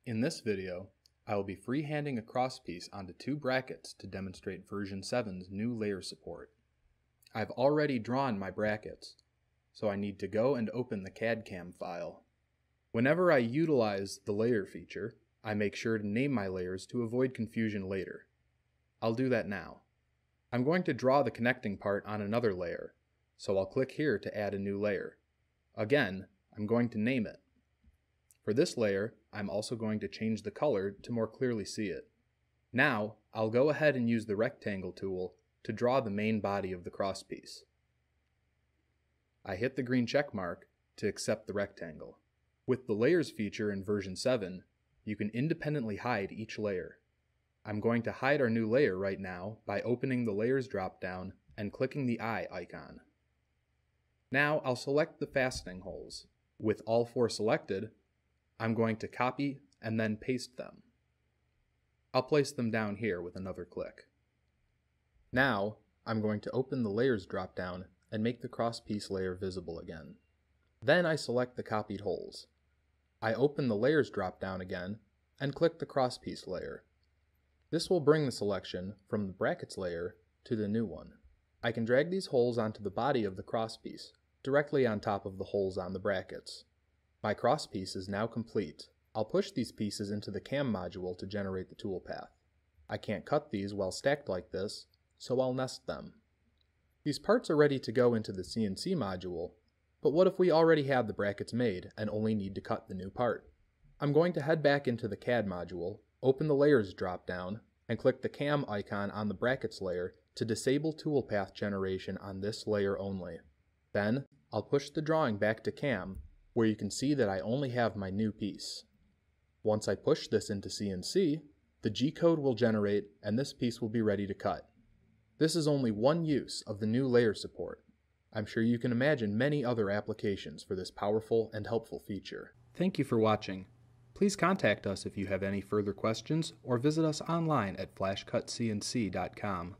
In this video, I will be freehanding a crosspiece onto two brackets to demonstrate version 7's new layer support. I've already drawn my brackets, so I need to go and open the CAD CAM file. Whenever I utilize the layer feature, I make sure to name my layers to avoid confusion later. I'll do that now. I'm going to draw the connecting part on another layer, so I'll click here to add a new layer. Again, I'm going to name it. For this layer, I'm also going to change the color to more clearly see it. Now, I'll go ahead and use the rectangle tool to draw the main body of the crosspiece. I hit the green check mark to accept the rectangle. With the layers feature in version 7, you can independently hide each layer. I'm going to hide our new layer right now by opening the layers dropdown and clicking the eye icon. Now I'll select the fastening holes. With all four selected, I'm going to copy and then paste them. I'll place them down here with another click. Now, I'm going to open the layers dropdown and make the crosspiece layer visible again. Then I select the copied holes. I open the layers dropdown again and click the crosspiece layer. This will bring the selection from the brackets layer to the new one. I can drag these holes onto the body of the crosspiece, directly on top of the holes on the brackets. My crosspiece is now complete. I'll push these pieces into the CAM module to generate the toolpath. I can't cut these while stacked like this, so I'll nest them. These parts are ready to go into the CNC module, but what if we already have the brackets made and only need to cut the new part? I'm going to head back into the CAD module, open the layers dropdown, and click the CAM icon on the brackets layer to disable toolpath generation on this layer only. Then, I'll push the drawing back to CAM, where you can see that I only have my new piece. Once I push this into CNC, the G-code will generate and this piece will be ready to cut. This is only one use of the new layer support. I'm sure you can imagine many other applications for this powerful and helpful feature. Thank you for watching. Please contact us if you have any further questions or visit us online at FlashCutCNC.com.